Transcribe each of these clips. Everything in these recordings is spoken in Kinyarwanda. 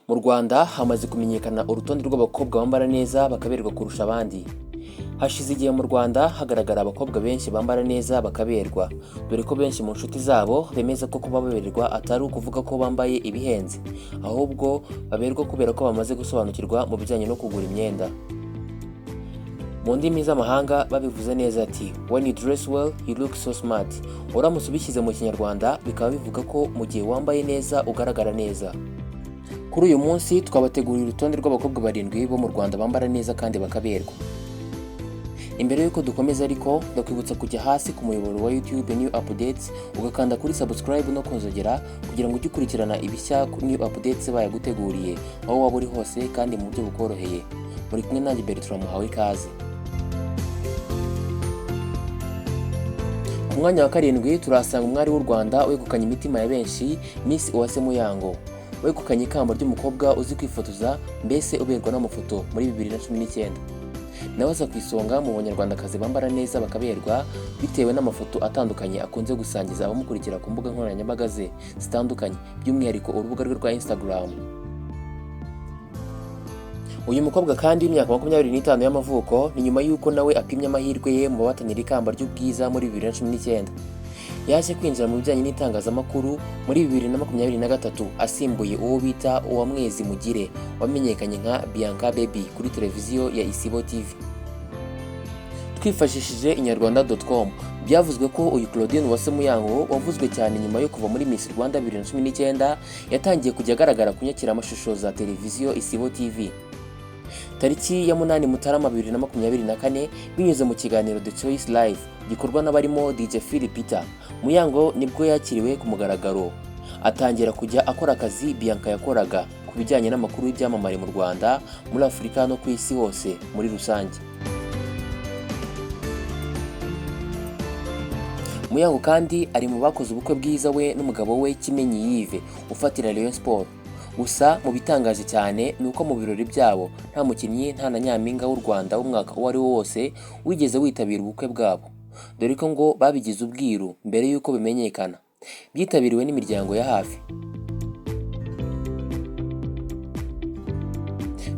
Mu Rwanda hamaze kumenyekana urutonde rw'abakobwa bambara neza bakaberwa kurusha abandi. Hashize igihe mu Rwanda hagaragara abakobwa benshi bambara neza bakaberwa, dore ko benshi mu nshuti zabo bemeza ko kuba baberwa atari ukuvuga ko bambaye ibihenze, ahubwo baberwa kubera ko bamaze gusobanukirwa mu bijyanye no kugura imyenda. Mu ndimi z'amahanga babivuze neza ati when you dress well you look so smart. Uramutse ubishyize mu Kinyarwanda bikaba bivuga ko mu gihe wambaye neza ugaragara neza. Kuri uyu munsi twabateguriye urutonde rw'abakobwa 7 bo mu Rwanda bambara neza kandi bakaberwa. Imbere yuko dukomeza ariko ndakwibutsa kujya hasi ku muyoboro wa YouTube New Updates ugakanda kuri subscribe no kunzogera kugira ngo ujye ukurikirana ibishya ku New Updates bayaguteguriye aho waba uri hose kandi mu buryo bukoroheye. Muri kumwe nanjye Bertrand muhawe ikaze. Ku mwanya wa 7 turasanga umwari w'u Rwanda wegukanye imitima ya benshi, Miss Uwase Muyango. Wegukanye ikamba ry'umukobwa uzi kwifotoza, mbese uberwa n'amafoto muri 2019. Nawe aza ku isonga mu banyarwandakazi bambara neza bakaberwa bitewe n'amafoto atandukanye akunze gusangiza abamukurikira ku mbuga nkoranyambaga ze zitandukanye, by'umwihariko urubuga rwe rwa Instagram. Uyu mukobwa kandi w'imyaka 25 y'amavuko ni nyuma y'uko nawe apimye amahirwe ye mu bahatanira ikamba ry'ubwiza muri 2019. Yaje kwinjira mu bijyanye n'itangazamakuru muri 2023 asimbuye uwo bita Uwamwezi Mugire wamenyekanye nka Bianca Baby kuri televiziyo ya Isibo TV. Twifashishije inyarwanda.com byavuzwe ko uyu Claudine Uwase Muyango wavuzwe cyane nyuma yo kuva muri Miss Rwanda 2019 yatangiye kujya agaragara ku nyakiramashusho za televiziyo Isibo TV. Tariki ya 8 Mutarama 2024 binyuze mu kiganiro The Choice Live gikorwa n'abarimo DJ Phil Peter, Muyango nibwo yakiriwe ku mugaragaro atangira kujya akora akazi Bianca yakoraga ku bijyanye n'amakuru y'ibyamamare mu Rwanda, muri Afurika no ku isi hose muri rusange. Muyango kandi ari mu bakoze ubukwe bwiza we n'umugabo we Kimenyi Yves ufatira Rayon Sport. Gusa mu bitangaje cyane ni uko mu birori byabo nta mukinnyi nta na nyampinga w'u Rwanda w'umwaka uwo ari wo wose wigeze witabira ubukwe bwabo, dore ko ngo babigize ubwiru mbere y'uko bimenyekana, byitabiriwe n'imiryango ya hafi.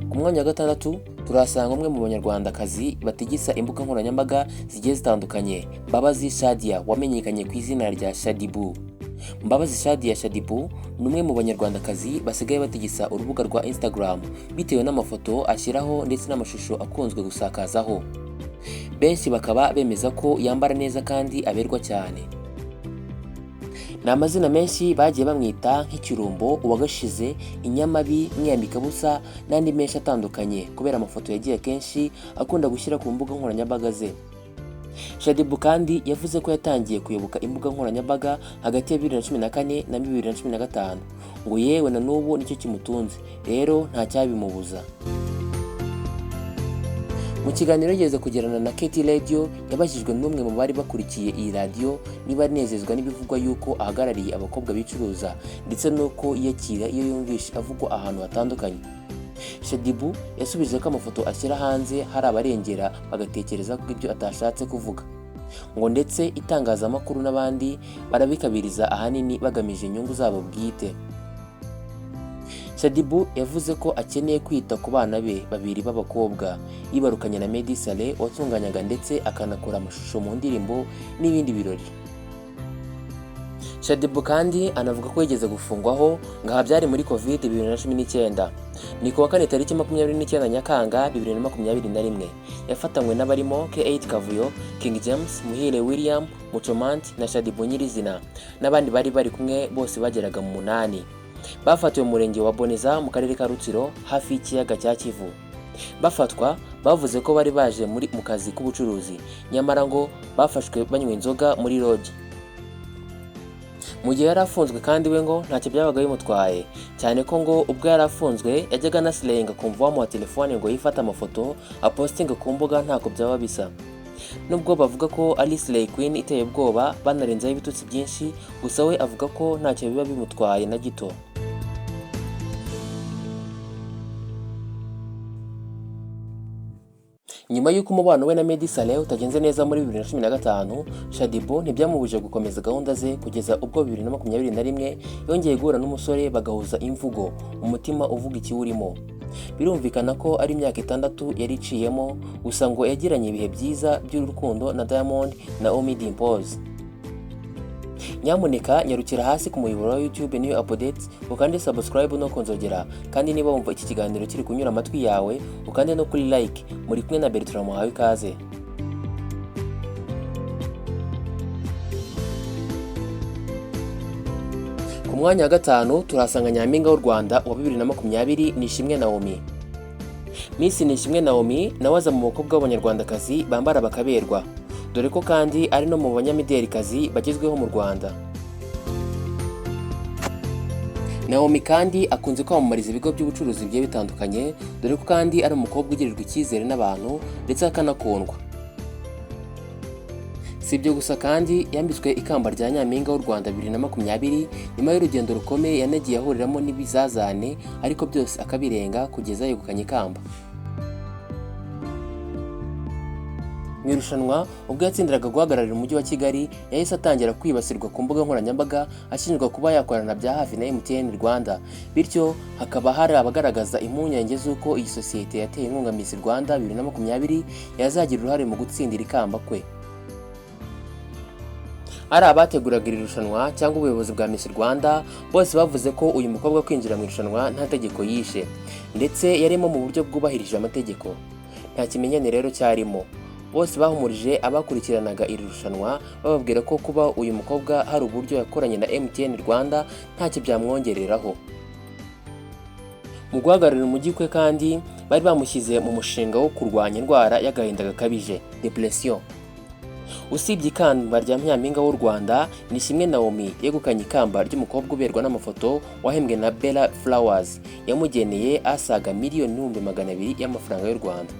Ku mwanya wa 6 turasanga umwe mu banyarwandakazi batigisa imbuga nkoranyambaga zigiye zitandukanye, Mbabazi Shadia wamenyekanye ku izina rya Shadibu. Mbabazi Shadia Shadibu ni umwe mu banyarwandakazi basigaye batigisa urubuga rwa Instagram bitewe n'amafoto ashyiraho ndetse n'amashusho akunzwe gusakazaho. Benshi bakaba bemeza ko yambara neza kandi aberwa cyane. Ni amazina menshi bagiye bamwita nk'Ikirumbo, Uwagashize, Inyamabi, Mwiyambikabusa n'andi menshi atandukanye kubera amafoto yagiye kenshi akunda gushyira ku mbuga nkoranyambaga ze. Shadibu kandi yavuze ko yatangiye kuyoboka imbuga nkoranyambaga hagati ya 2014 na 2015 ngo yewe na n'ubu nicyo kimutunze, rero nta cyabimubuza. Mu kiganiro yigeze kugirana na Keti Radio yabajijwe n'umwe mu bari bakurikiye iyi radio niba anezezwa n'ibivugwa yuko ahagarariye abakobwa bicuruza ndetse nuko yakira iyo yumvishe avugwa ahantu hatandukanye. Shadibu yasubije ko amafoto ashyira hanze hari abarengera bagatekereza ko ibyo atashatse kuvuga, ngo ndetse itangazamakuru n'abandi barabikabiriza ahanini bagamije inyungu zabo bwite. Shadibu yavuze ko akeneye kwita ku bana be 2 b'abakobwa yibarukanye na Meddy Saleh watunganyaga ndetse akanakora amashusho mu ndirimbo n'ibindi birori. Shadibu kandi anavuga ko yigeze gufungwaho ngaha byari muri Covid 2019. Ni kuwa 4 tariki 29 Nyakanga 2021 yafatanywe n'abarimo K8 Kavuyo, King James, Muhire William, Muchomanti na Shadibu nyirizina n'abandi bari kumwe bose bageraga mu 8. Bafatiwe mu murenge wa Boneza mu karere ka Rutsiro hafi y'ikiyaga cya Kivu. Bafatwa bavuze ko bari baje mu kazi k'ubucuruzi, nyamara ngo bafashwe banywa inzoga muri lodge. Mu gihe yari afunzwe kandi we ngo ntacyo byabaga bimutwaye, cyane ko ngo ubwo yari afunzwe yajyaga anasilenga kumva wamuha telefone ngo yifate amafoto apostinga ku mbuga ntako byaba bisa. Nubwo bavuga ko ari Slay Queen iteye ubwoba banarenzaho ibitutsi byinshi, gusa we avuga ko ntacyo biba bimutwaye na gito. Nyuma y'uko umubano we na Meddy Saleh utagenze neza muri 2015, Shaddy Boo ntibyamubujije gukomeza gahunda ze kugeza ubwo 2021 yongeye guhura n'umusore bagahuza imvugo, umutima uvuga ikiwurimo. Birumvikana ko ari imyaka 6 yari iciyemo, gusa ngo yagiranye ibihe byiza by'urukundo na Diamond na Ommy Dimpoz. Nyamuneka nyarukira hasi ku muyoboro wa YouTube New Updates, ukande subscribe no konzogera, kandi niba wumva iki kiganiro kiri kunyura amatwi yawe ukande no kuri like. Muri kumwe na Bertrand Muhawe ikaze. Ku mwanya wa 5 turasanga Nyampinga w'u Rwanda wa 2020 Nishimwe Naomi. Miss Nishimwe Naomi nawe aza mu bakobwa b'Abanyarwandakazi bambara bakaberwa, dore ko kandi ari no mu banyamidelikazi bagezweho mu Rwanda. Naomi kandi akunze kwamamariza ibigo by'ubucuruzi bigiye bitandukanye, dore ko kandi ari umukobwa ugirirwa icyizere n'abantu ndetse akanakundwa. Si ibyo gusa kandi yambitswe ikamba rya Nyampinga w'u Rwanda 2020 nyuma y'urugendo rukomeye yanagiye ahuriramo n'ibizazane, ariko byose akabirenga kugeza yegukanye ikamba. Mu irushanwa ubwo yatsindiraga guhagararira umujyi wa Kigali, yahise atangira kwibasirwa ku mbuga nkoranyambaga ashinjwa kuba yakorana bya hafi na MTN Rwanda, bityo hakaba hari abagaragaza impungenge z'uko iyi sosiyete yateye inkunga Miss Rwanda 2020 yazagira uruhare mu gutsindira ikamba kwe. Ari abateguraga iri rushanwa cyangwa ubuyobozi bwa Miss Rwanda, bose bavuze ko uyu mukobwa kwinjira mu irushanwa nta tegeko yishe, ndetse yarimo mu buryo bwubahirije amategeko. Nta kimenyane rero cyarimo. Bose bahumurije abakurikiranaga iri rushanwa bababwira ko kuba uyu mukobwa hari uburyo yakoranye na MTN Rwanda ntacyo byamwongereraho. Mu guhagararira umujyi kwe kandi bari bamushyize mu mushinga wo kurwanya indwara y'agahinda gakabije, depression. Usibye ikamba rya Nyampinga w'u Rwanda, Nishimwe Naomi yegukanye ikamba ry'umukobwa uberwa n'amafoto wahembwe na Bella Flowers, yamugeneye asaga miliyoni 200,000 y'amafaranga y'u Rwanda.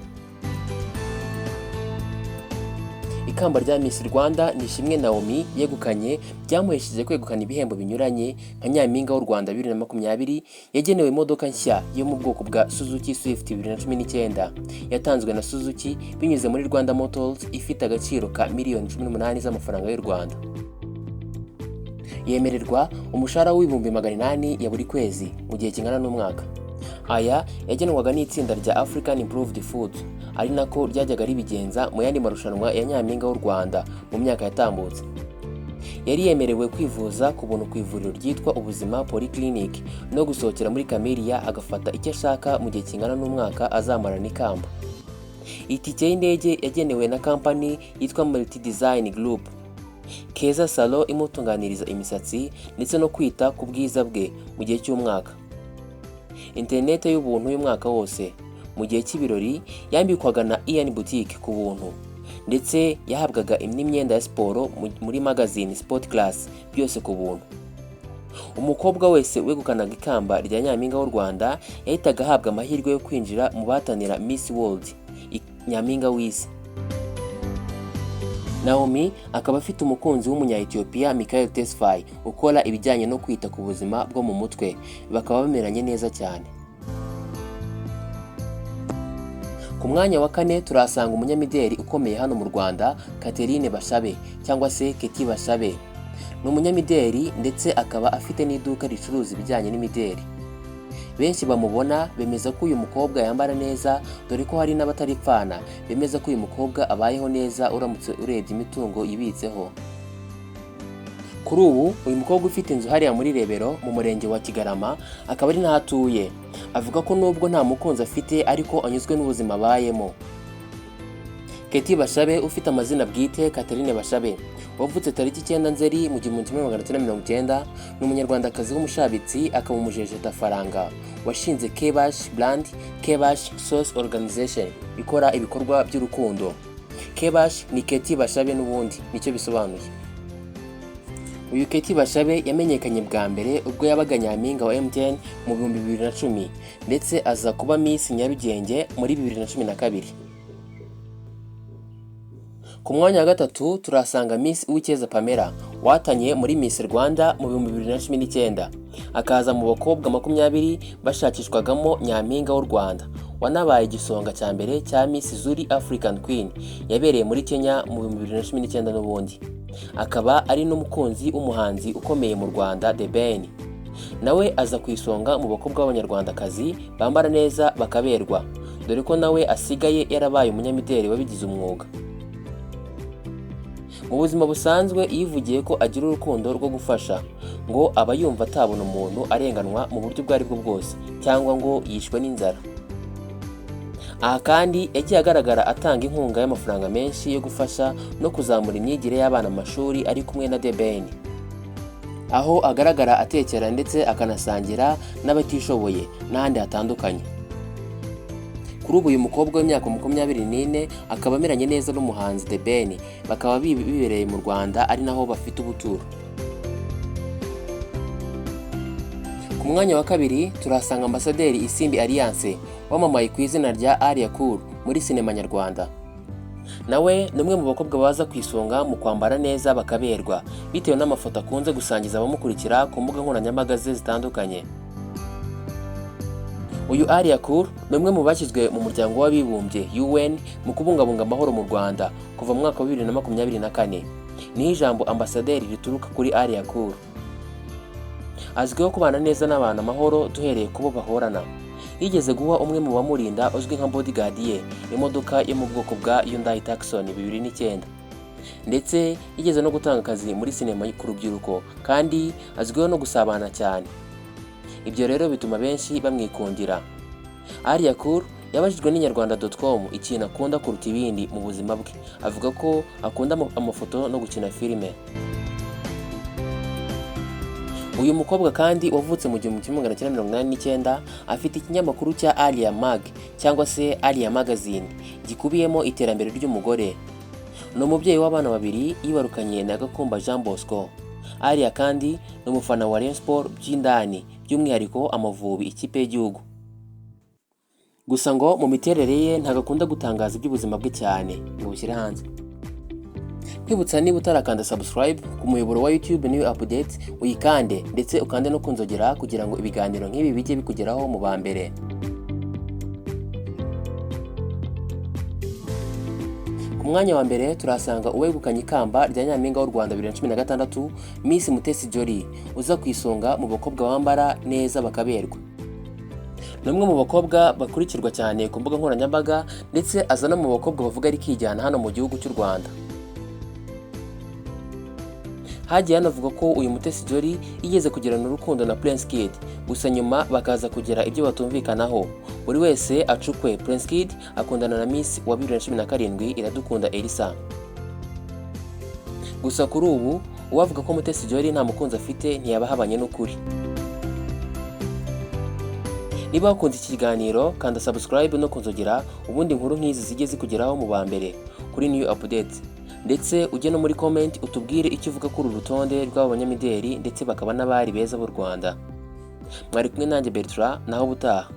Ikamba rya Miss Rwanda Nishimwe Naomi yegukanye byamuhesheje kwegukana ibihembo binyuranye nka Nyampinga w'u Rwanda 2020 yagenewe imodoka nshya yo mu bwoko bwa Suzuki Swift 2019 yatanzwe na Suzuki binyuze muri Rwanda Motors, ifite agaciro ka miliyoni 18 z'amafaranga y'u Rwanda. Yemererwa umushahara w'ibihumbi 800 ya buri kwezi mu gihe kingana n'umwaka. Aya yagenwaga n'itsinda rya African Improved Food, ari nako ryajyaga ribigenza mu yandi marushanwa ya Nyampinga w'u Rwanda mu myaka yatambutse. Yari yemerewe kwivuza ku buntu ku ivuriro ryitwa Ubuzima Polyclinic no gusohokera muri Camellia agafata icyo ashaka mu gihe kingana n'umwaka azamarana ikamba. Itike y'indege yagenewe na company yitwa Multi Design Group, Keza Salon imutunganiriza imisatsi ndetse no kwita ku bwiza bwe mu gihe cy'umwaka. Internet y'ubuntu y'umwaka wose. Mu gihe cy'ibirori yambikwaga na Ian Boutique ku buntu, ndetse yahabwaga n'imyenda ya siporo muri magazine Sport Class, byose ku buntu. Umukobwa wese wegukanaga ikamba rya Nyampinga w'u Rwanda yahitaga ahabwa amahirwe yo kwinjira mu bahatanira Miss World, Nyampinga w'isi. Naomi akaba afite umukunzi w'umunya-Ethiopia Michael Tesfaye ukora ibijyanye no kwita ku buzima bwo mu mutwe, bakaba bameranye neza cyane. Ku mwanya wa 4 turasanga umunyamideli ukomeye hano mu Rwanda, Catherine Bashabe cyangwa se Keti Bashabe. Ni umunyamideli ndetse akaba afite n'iduka ricuruza ibijyanye n'imideli. Benshi bamubona bemeza ko uyu mukobwa yambara neza, dore ko hari n'abataripfana bemeza ko uyu mukobwa abayeho neza uramutse urebye imitungo yibitseho. Kuri ubu uyu mukobwa ufite inzu hariya muri Rebero mu murenge wa Kigarama, akaba ari n'ahatuye. Avuga ko nubwo nta mukunzi afite ariko anyuzwe n'ubuzima abayemo. Keti Bashabe ufite amazina bwite Catherine Bashabe, wavutse tariki 9 Nzeri mu 1990, ni umunyarwandakazi w'umushabitsi akaba umujejetafaranga, washinze Kebash Brand, Kebash Sauce Organization ikora ibikorwa by'urukundo. Kebash ni Keti Bashabe n'ubundi nicyo bisobanuye. Uyu Keti Bashabe yamenyekanye bwa mbere ubwo yabaga Nyampinga wa MTN mu 2010, ndetse aza kuba Miss Nyarugenge muri 2012. Ku mwanya wa 3 turasanga Miss Uwicyeza Pamela watanye muri Miss Rwanda mu 2019, akaza mu bakobwa 20 bashakishwagamo Nyampinga w'u Rwanda. wanabaye igisonga cya mbere cya Miss Zuri African Queen yabereye muri Kenya mu 2019 n'ubundi. Akaba ari n'umukunzi w'umuhanzi ukomeye mu Rwanda The Ben. Nawe aza ku isonga mu bakobwa b'abanyarwandakazi bambara neza bakaberwa, dore ko nawe asigaye yarabaye umunyamideli wabigize umwuga. Mu buzima busanzwe yivugiye ko agira urukundo rwo gufasha, ngo aba yumva atabona umuntu arenganwa mu buryo ubwo ari bwo bwose cyangwa ngo yishwe n'inzara. Aha kandi yagiye agaragara atanga inkunga y'amafaranga menshi yo gufasha no kuzamura imyigire y'abana mu mashuri ari kumwe na The Ben, aho agaragara atekera ndetse akanasangira n'abatishoboye n'ahandi hatandukanye. Kuri ubu uyu mukobwa w'imyaka 24 akaba ameranye neza n'umuhanzi The Ben, bakaba bibereye mu Rwanda ari naho bafite ubuturo. Ku mwanya wa kabiri turasanga Ambasaderi Isimbi Alliance wamamaye ku izina rya Alia Cool muri sinema nyarwanda. Nawe ni umwe mu bakobwa baza ku isonga mu kwambara neza bakaberwa bitewe n'amafoto akunze gusangiza abamukurikira ku mbuga nkoranyambaga ze zitandukanye. Uyu Alia Cool ni umwe mu bashyizwe mu muryango w'abibumbye UN mu kubungabunga amahoro mu Rwanda kuva mu mwaka wa 2024. Ni ijambo Ambasaderi rituruka kuri Alia Cool. Azwiho kubana neza n'abantu amahoro duhereye kubo bahorana. Yigeze guha umwe mu bamurinda uzwi nka bodyguard ye imodoka yo mu bwoko bwa Hyundai Tucson 2009. Ndetse yigeze no gutanga akazi muri sinema ku rubyiruko kandi azwiho no gusabana cyane. Ibyo rero bituma benshi bamwikundira. Alia Cool yabajijwe n'inyarwanda.com ikintu akunda kuruta ibindi mu buzima bwe. Avuga ko akunda amafoto no gukina filime. Uyu mukobwa kandi wavutse mu 1989 afite ikinyamakuru cya Alia Mag cyangwa se Alia Magazine gikubiyemo iterambere ry'umugore. Ni umubyeyi w'abana babiri yibarukanye na Gakumba Jean Bosco. Alia kandi ni umufana wa Rayon Sport by'indani, by'umwihariko Amavubi ikipe y'igihugu. Gusa ngo mu miterere ye ntagakunda gutangaza iby'ubuzima bwe cyane ngo bushyire hanze. Kwibutsa niba utarakanda subscribe ku muyoboro wa YouTube New Updates uyikande ndetse ukande no kunzogera kugira ngo ibiganiro nk'ibi bijye bikugeraho mu ba mbere. Ku mwanya wa mbere turasanga uwegukanye ikamba rya Nyampinga w'u Rwanda 2016 Miss Mutesi Jolly uza ku isonga mu bakobwa bambara neza bakaberwa. Ni umwe mu bakobwa bakurikirwa cyane ku mbuga nkoranyambaga ndetse aza no mu bakobwa bavuga ari kijyana hano mu gihugu cy'u Rwanda. Hagiye hanavuga ko uyu Mutesi Jolly yigeze kugirana urukundo na Prince Kid, gusa nyuma bakaza kugira ibyo batumvikanaho. Buri wese acukwe. Prince Kid akundana na Miss wa 2017 Iradukunda Elisa. Gusa kuri ubu uwavuga ko Mutesi Jolly nta mukunzi afite ntiyabahabanye n'ukuri. Niba wakunze iki kiganiro kanda subscribe no kunzogera ubundi inkuru nk'izi zijye zikugeraho mu ba mbere kuri New Updates. Ndetse ujye no muri comment utubwire icyo uvuga kuri uru rutonde rw'abanyamideli ndetse bakaba n'abari beza b'u Rwanda. Mwari kumwe nanjye Bertrand, naho ubutaha.